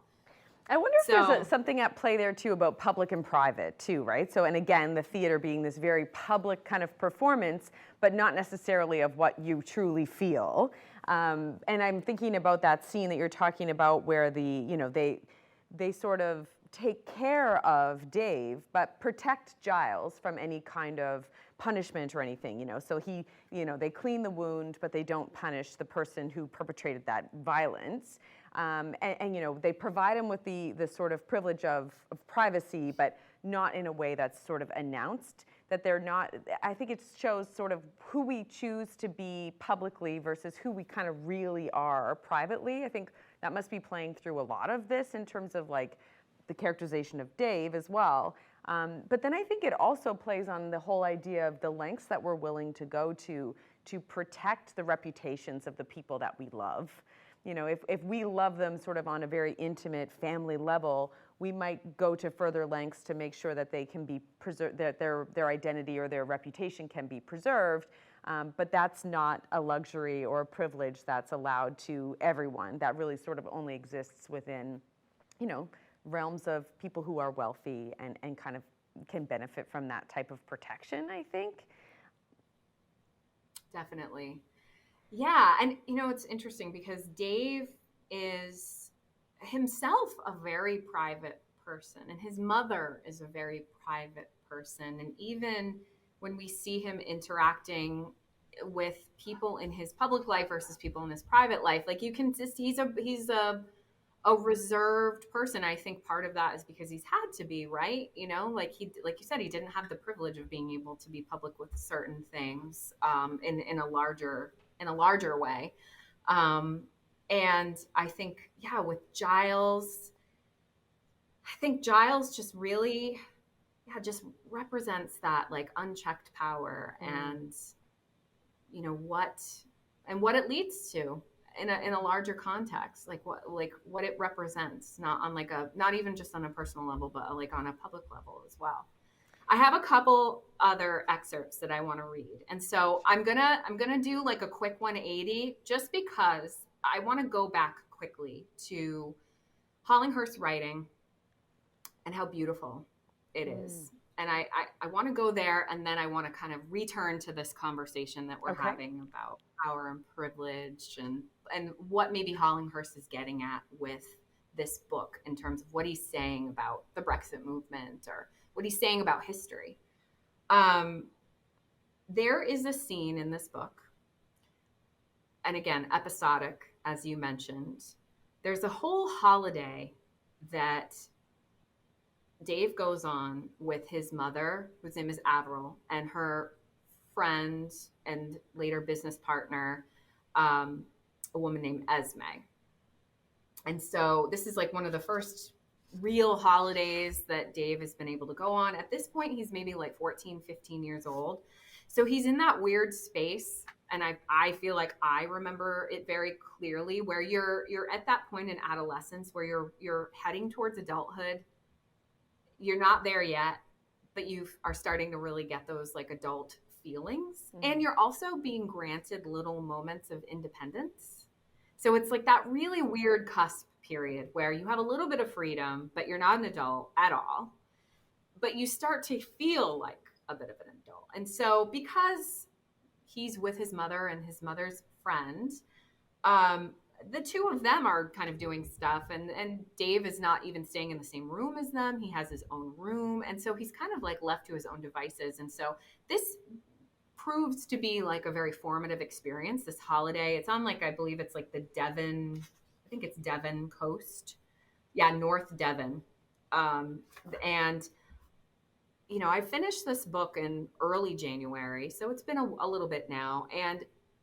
I wonder if there's something at play there too about public and private too, right? So, and again, the theater being this very public kind of performance, but not necessarily of what you truly feel. And I'm thinking about that scene that you're talking about where they sort of take care of Dave, but protect Giles from any kind of punishment or anything, So they clean the wound, but they don't punish the person who perpetrated that violence. And they provide him with the sort of privilege of privacy, but not in a way that's sort of announced, that they're not. I think it shows sort of who we choose to be publicly versus who we kind of really are privately. I think that must be playing through a lot of this in terms of like the characterization of Dave as well. But then I think it also plays on the whole idea of the lengths that we're willing to go to protect the reputations of the people that we love. You know, if we love them sort of on a very intimate family level, we might go to further lengths to make sure that they can be preserved, that their identity or their reputation can be preserved. But that's not a luxury or a privilege that's allowed to everyone. That really sort of only exists within, you know, realms of people who are wealthy and kind of can benefit from that type of protection, I think. Definitely. Yeah. And, it's interesting because Dave is himself a very private person, and his mother is a very private person. And even when we see him interacting with people in his public life versus people in his private life, like you can just, he's a reserved person. I think part of that is because he's had to be, right? Like you said, he didn't have the privilege of being able to be public with certain things in a larger way. And I think, yeah, with Giles, I think Giles just really, yeah, just represents that like unchecked power and, what it leads to in a larger context, like what it represents, not even just on a personal level, but like on a public level as well. I have a couple other excerpts that I want to read. And so I'm gonna do like a quick 180 just because I want to go back quickly to Hollinghurst's writing and how beautiful it is. And I want to go there, and then I want to kind of return to this conversation that we're having about power and privilege and what maybe Hollinghurst is getting at with this book in terms of what he's saying about the Brexit movement or what he's saying about history. There is a scene in this book, and again, episodic, as you mentioned. There's a whole holiday that Dave goes on with his mother, whose name is Avril, and her friend and later business partner, a woman named Esme. And so this is like one of the first real holidays that Dave has been able to go on. At this point, he's maybe like 14, 15 years old. So he's in that weird space. And I feel like I remember it very clearly, where you're at that point in adolescence where you're heading towards adulthood. You're not there yet, but you are starting to really get those like adult feelings. And you're also being granted little moments of independence. So it's like that really weird cusp period where you have a little bit of freedom, but you're not an adult at all. But you start to feel like a bit of an adult. And so because he's with his mother and his mother's friend, the two of them are kind of doing stuff, and Dave is not even staying in the same room as them. He has his own room, and so he's kind of like left to his own devices. And so this proves to be like a very formative experience, this holiday. It's on like, I believe it's like the Devon, I think it's Devon coast. Yeah, North Devon. And I finished this book in early January, so it's been a little bit now, and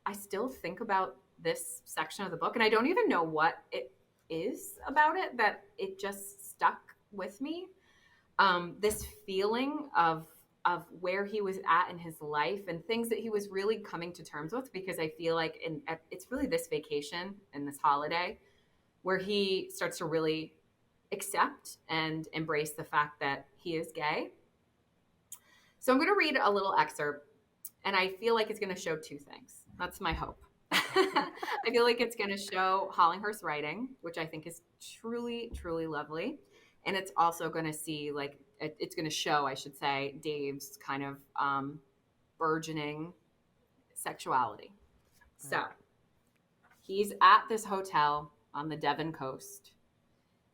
I still think about this section of the book, and I don't even know what it is about it that it just stuck with me. This feeling of where he was at in his life and things that he was really coming to terms with, because I feel like it's really this vacation and this holiday where he starts to really accept and embrace the fact that he is gay. So I'm going to read a little excerpt, and I feel like it's going to show two things. That's my hope. I feel like it's going to show Hollinghurst's writing, which I think is truly, truly lovely. And it's also going to it's going to show, I should say, Dave's kind of burgeoning sexuality. So he's at this hotel on the Devon coast.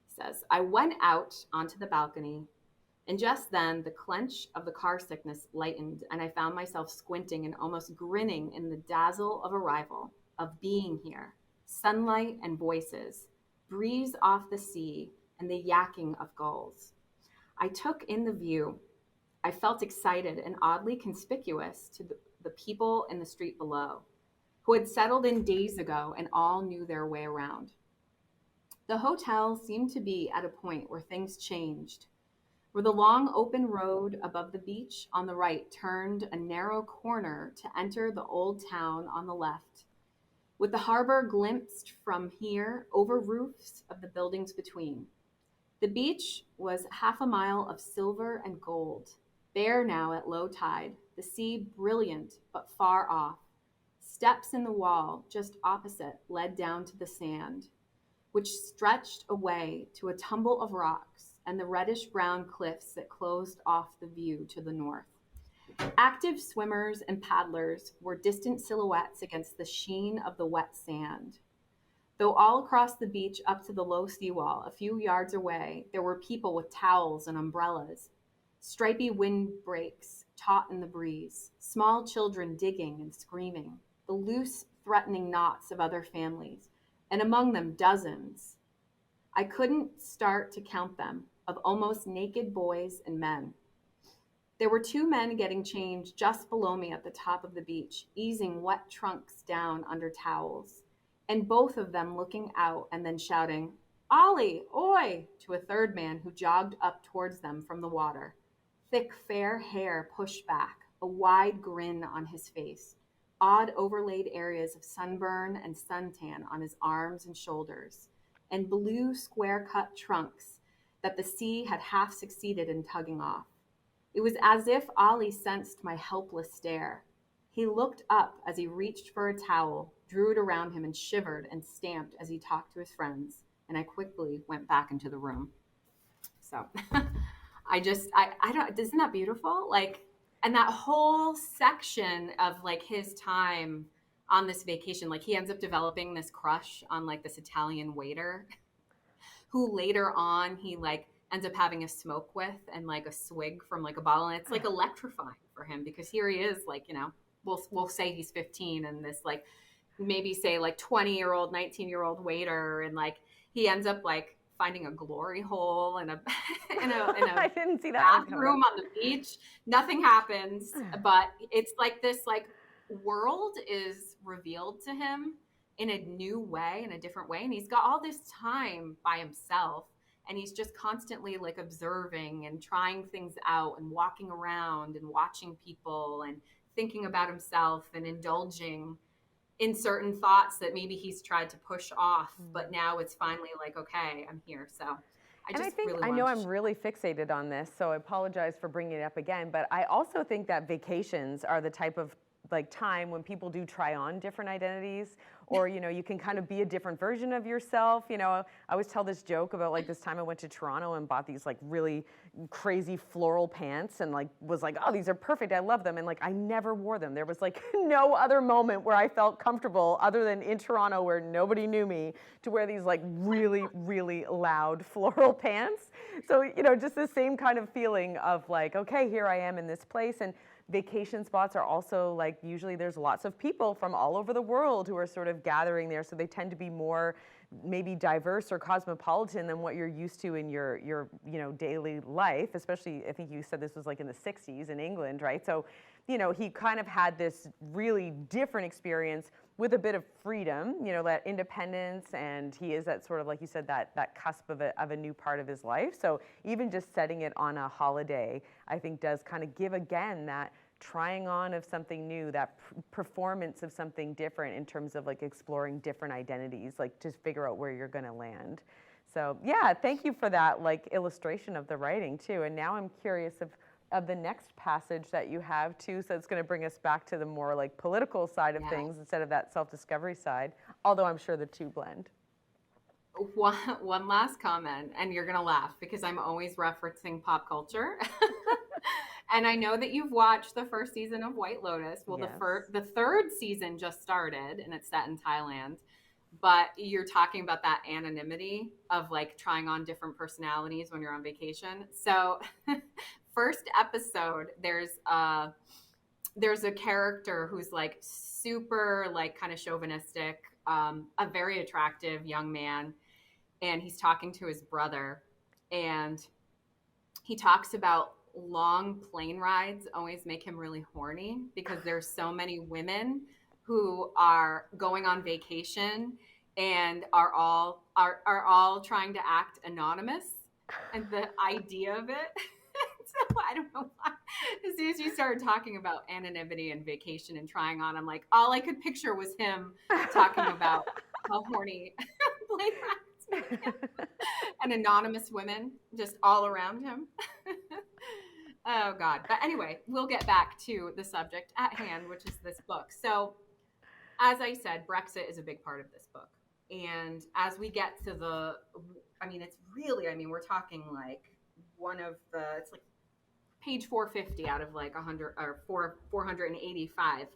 He says, "I went out onto the balcony, and just then the clench of the car sickness lightened, and I found myself squinting and almost grinning in the dazzle of arrival, of being here, sunlight and voices, breeze off the sea, and the yakking of gulls. I took in the view. I felt excited and oddly conspicuous to the people in the street below, who had settled in days ago and all knew their way around. The hotel seemed to be at a point where things changed. where the long open road above the beach on the right turned a narrow corner to enter the old town on the left, with the harbor glimpsed from here over roofs of the buildings between. The beach was half a mile of silver and gold, bare now at low tide, the sea brilliant but far off. Steps in the wall just opposite led down to the sand, which stretched away to a tumble of rocks and the reddish brown cliffs that closed off the view to the north. Active swimmers and paddlers were distant silhouettes against the sheen of the wet sand. Though all across the beach up to the low seawall, a few yards away, there were people with towels and umbrellas, stripy windbreaks taut in the breeze, small children digging and screaming, the loose, threatening knots of other families, and among them dozens. I couldn't start to count them, of almost naked boys and men. There were two men getting changed just below me at the top of the beach, easing wet trunks down under towels, and both of them looking out and then shouting, "Ollie, oi!" to a third man who jogged up towards them from the water. Thick, fair hair pushed back, a wide grin on his face, odd overlaid areas of sunburn and suntan on his arms and shoulders, and blue square-cut trunks that the sea had half succeeded in tugging off. It was as if Ollie sensed my helpless stare. He looked up as he reached for a towel, drew it around him, and shivered and stamped as he talked to his friends, and I quickly went back into the room. So I don't, isn't that beautiful? Like, and that whole section of like his time on this vacation, like he ends up developing this crush on like this Italian waiter who later on he like ends up having a smoke with and like a swig from like a bottle. And it's like electrifying for him because here he is, like, you know, we'll say he's 15 and this like maybe say like 20-year-old, 19-year-old waiter, and like he ends up like finding a glory hole in a I didn't see that bathroom on the beach. Nothing happens, but it's like this like world is revealed to him in a new way, in a different way, and he's got all this time by himself, and he's just constantly like observing and trying things out and walking around and watching people and thinking about himself and indulging in certain thoughts that maybe he's tried to push off, but now it's finally like, okay, I'm here. So I know I'm really fixated on this, so I apologize for bringing it up again, but I also think that vacations are the type of like time when people do try on different identities, or, you know, you can kind of be a different version of yourself. You know, I always tell this joke about like this time I went to Toronto and bought these like really crazy floral pants and like was like, oh, these are perfect, I love them. And like I never wore them. There was like no other moment where I felt comfortable other than in Toronto where nobody knew me to wear these like really, really loud floral pants. So, you know, just the same kind of feeling of like, okay, here I am in this place. And vacation spots are also like, usually there's lots of people from all over the world who are sort of gathering there, so they tend to be more maybe diverse or cosmopolitan than what you're used to in your you know, daily life. Especially, I think you said this was like in the 60s in England, right? So, you know, he kind of had this really different experience with a bit of freedom, you know, that independence, and he is at sort of, like you said, that cusp of a new part of his life. So even just setting it on a holiday, I think does kind of give again that trying on of something new, that performance of something different in terms of like exploring different identities, like to figure out where you're going to land. So yeah, thank you for that like illustration of the writing too. And now I'm curious of the next passage that you have too, so it's going to bring us back to the more like political side of things instead of that self-discovery side, although I'm sure the two blend. One last comment, and you're going to laugh because I'm always referencing pop culture. And I know that you've watched the first season of White Lotus. Well, Yes. the third season just started, and it's set in Thailand. But you're talking about that anonymity of like trying on different personalities when you're on vacation. So first episode, there's a character who's like super like kind of chauvinistic, a very attractive young man, and he's talking to his brother, and he talks about long plane rides always make him really horny because there's so many women who are going on vacation and are all trying to act anonymous, and the idea of it I don't know why. As soon as you started talking about anonymity and vacation and trying on, I'm like, all I could picture was him talking about how horny plane rides make him and anonymous women just all around him. Oh, God. But anyway, we'll get back to the subject at hand, which is this book. So, as I said, Brexit is a big part of this book. And as we get to it's really, we're talking like it's like page 450 out of like 100 or 485.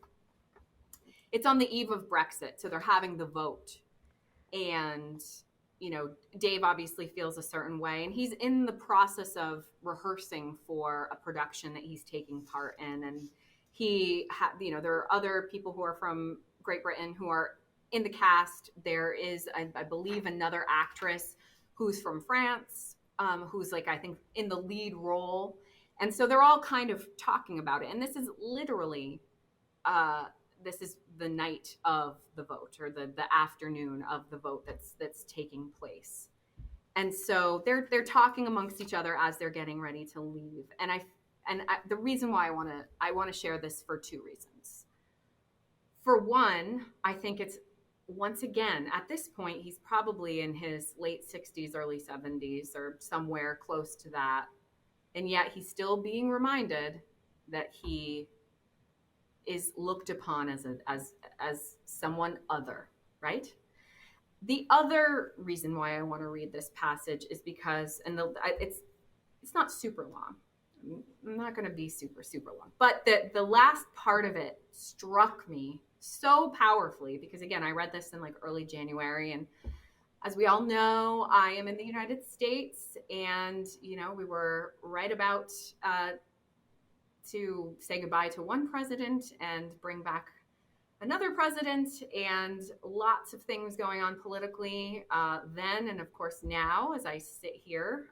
It's on the eve of Brexit. So they're having the vote. And, Dave obviously feels a certain way. And he's in the process of rehearsing for a production that he's taking part in. And there are other people who are from Great Britain who are in the cast. There is, I believe, another actress who's from France, who's like, I think, in the lead role. And so they're all kind of talking about it. And this is literally, this is the night of the vote, or the afternoon of the vote that's taking place. And so they're talking amongst each other as they're getting ready to leave. And the reason why I want to share this for two reasons. For one, I think it's, once again, at this point, he's probably in his late 60s, early 70s, or somewhere close to that. And yet he's still being reminded that he is looked upon as someone other, right? The other reason why I want to read this passage is because, it's not super long. I'm not going to be super, super long, but the last part of it struck me so powerfully because, again, I read this in like early January, and as we all know, I am in the United States, and we were right about to say goodbye to one president and bring back another president, and lots of things going on politically then, and of course now as I sit here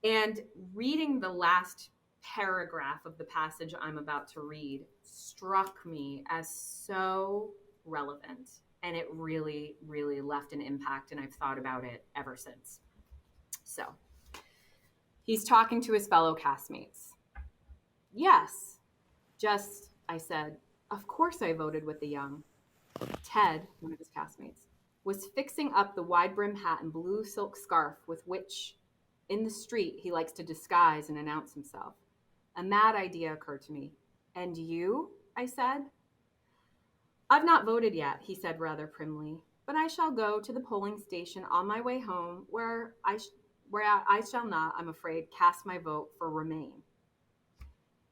and reading the last paragraph of the passage I'm about to read struck me as so relevant, and it really, really left an impact, and I've thought about it ever since. So he's talking to his fellow castmates. Yes, I said, of course I voted with the young. Ted, one of his castmates, was fixing up the wide-brimmed hat and blue silk scarf with which, in the street, he likes to disguise and announce himself. A mad idea occurred to me. And you? I said. I've not voted yet, he said rather primly, but I shall go to the polling station on my way home where I shall not, I'm afraid, cast my vote for Remain.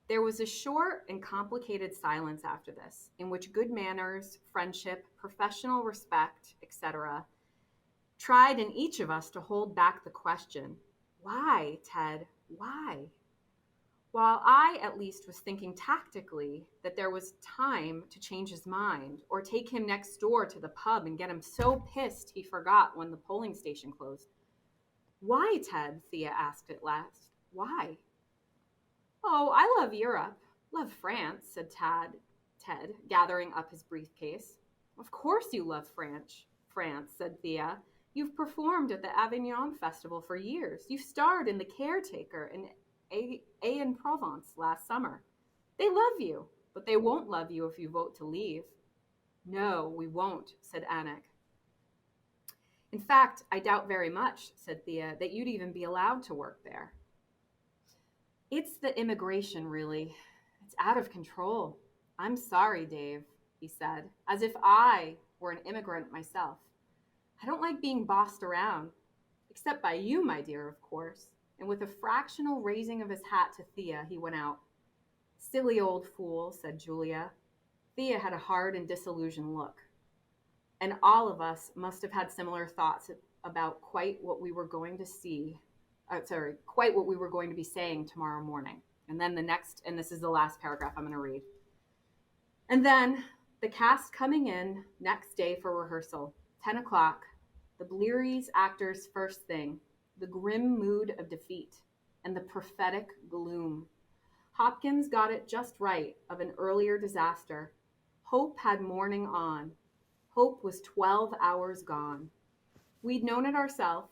There was a short and complicated silence after this, in which good manners, friendship, professional respect, etc., tried in each of us to hold back the question, why, Ted, why? While I, at least, was thinking tactically that there was time to change his mind or take him next door to the pub and get him so pissed he forgot when the polling station closed. Why, Ted? Thea asked at last. Why? Oh, I love Europe. Love France, said Ted, gathering up his briefcase. Of course you love France, said Thea. You've performed at the Avignon Festival for years. You starred in The Caretaker in Aix-en-Provence last summer. They love you, but they won't love you if you vote to leave. No, we won't, said Anik. In fact, I doubt very much, said Thea, that you'd even be allowed to work there. It's the immigration, really. It's out of control. I'm sorry, Dave, he said, as if I were an immigrant myself. I don't like being bossed around, except by you, my dear, of course. And with a fractional raising of his hat to Thea, he went out. Silly old fool, said Julia. Thea had a hard and disillusioned look. And all of us must have had similar thoughts about quite what we were going to be saying tomorrow morning. And then and this is the last paragraph I'm going to read. And then the cast coming in next day for rehearsal, 10 o'clock, the Bleary's actors' first thing, the grim mood of defeat and the prophetic gloom. Hopkins got it just right of an earlier disaster. Hope had morning on. Hope was 12 hours gone. We'd known it ourselves,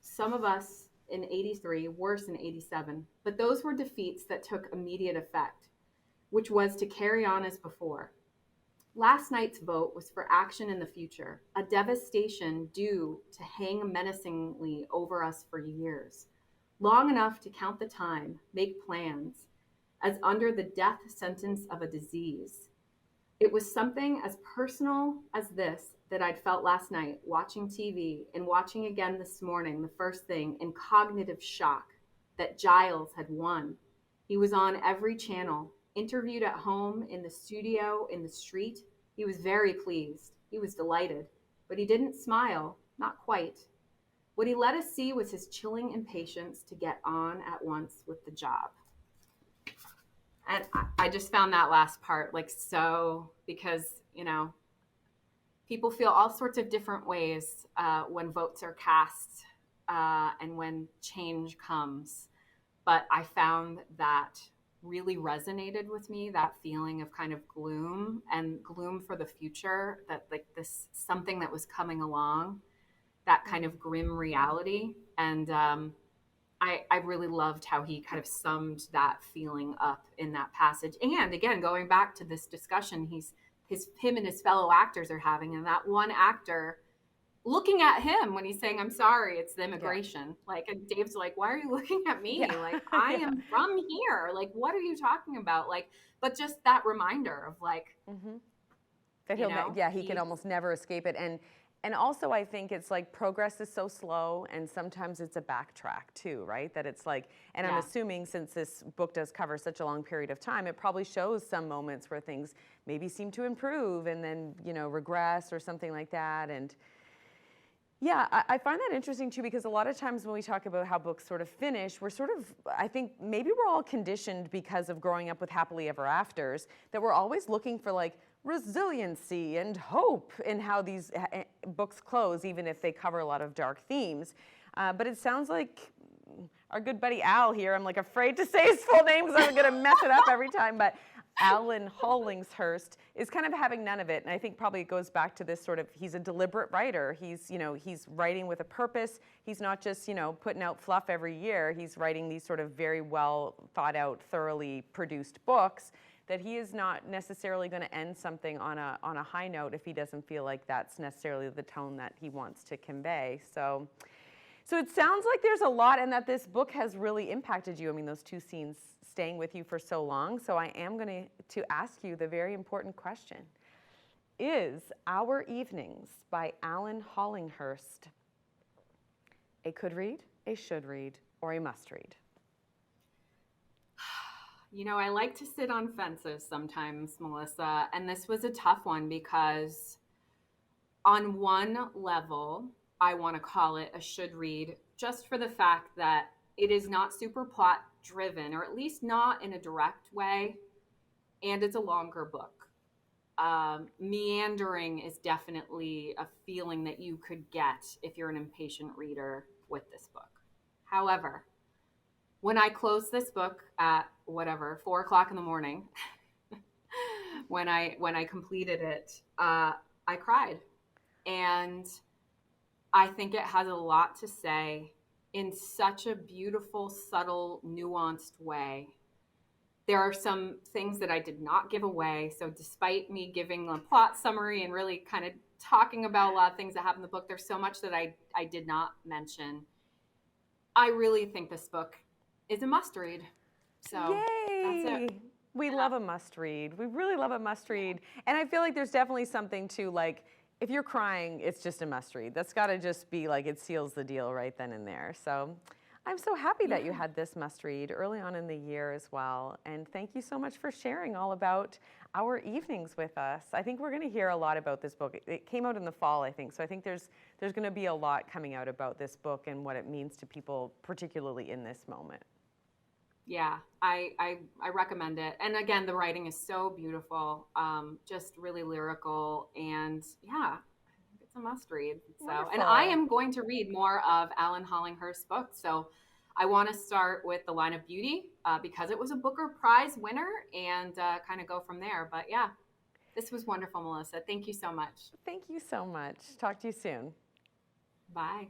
some of us in 83, worse in 87, but those were defeats that took immediate effect, which was to carry on as before. Last night's vote was for action in the future, a devastation due to hang menacingly over us for years, long enough to count the time, make plans, as under the death sentence of a disease. It was something as personal as this that I'd felt last night watching TV and watching again this morning, the first thing, in cognitive shock that Giles had won. He was on every channel, interviewed at home, in the studio, in the street. He was very pleased. He was delighted. But he didn't smile, not quite. What he let us see was his chilling impatience to get on at once with the job. And I just found that last part like so, because, you know, people feel all sorts of different ways when votes are cast and when change comes. But I found that really resonated with me, that feeling of kind of gloom and gloom for the future, that like this something that was coming along, that kind of grim reality. And I really loved how he kind of summed that feeling up in that passage. And again, going back to this discussion, him and his fellow actors are having, and that one actor looking at him when he's saying, "I'm sorry, it's the immigration." Yeah. Like, and Dave's like, "Why are you looking at me? Yeah. Like, I am from here. Like, what are you talking about?" Like, but just that reminder of like, that he can almost never escape it. And also I think it's like progress is so slow, and sometimes it's a backtrack too, right? That it's like, and I'm assuming since this book does cover such a long period of time, it probably shows some moments where things maybe seem to improve and then, you know, regress or something like that. And yeah, I find that interesting too, because a lot of times when we talk about how books sort of finish, we're sort of, I think maybe we're all conditioned because of growing up with happily ever afters, that we're always looking for like resiliency and hope in how these books close, even if they cover a lot of dark themes. But it sounds like our good buddy Al here, I'm like afraid to say his full name because I'm going to mess it up every time, but Alan Hollinghurst is kind of having none of it. And I think probably it goes back to this sort of, he's a deliberate writer. He's writing with a purpose. He's not just, putting out fluff every year. He's writing these sort of very well thought out, thoroughly produced books that he is not necessarily going to end something on a high note if he doesn't feel like that's necessarily the tone that he wants to convey. So it sounds like there's a lot, and that this book has really impacted you. I mean, those two scenes staying with you for so long. So I am going to ask you the very important question. Is Our Evenings by Alan Hollinghurst a could read, a should read, or a must read? I like to sit on fences sometimes, Melissa, and this was a tough one because on one level, I want to call it a should read just for the fact that it is not super plot driven, or at least not in a direct way, and it's a longer book. Meandering is definitely a feeling that you could get if you're an impatient reader with this book. However, when I closed this book at 4:00 in the morning, when I completed it, I cried. And I think it has a lot to say in such a beautiful, subtle, nuanced way. There are some things that I did not give away. So despite me giving a plot summary and really kind of talking about a lot of things that happen in the book, there's so much that I did not mention. I really think this book is a must read. So Yay! That's it. We love a must read. We really love a must read. And I feel like there's definitely something to like, if you're crying, it's just a must read. That's got to just be like, it seals the deal right then and there. So I'm so happy that you had this must read early on in the year as well. And thank you so much for sharing all about Our Evenings with us. I think we're going to hear a lot about this book. It came out in the fall, I think. So I think there's going to be a lot coming out about this book and what it means to people, particularly in this moment. Yeah, I recommend it. And again, the writing is so beautiful, just really lyrical, and yeah, it's a must read. So, Wonderful. And I am going to read more of Alan Hollinghurst's books. So I want to start with The Line of Beauty because it was a Booker Prize winner, and kind of go from there. But yeah, this was wonderful, Melissa. Thank you so much. Thank you so much. Talk to you soon. Bye.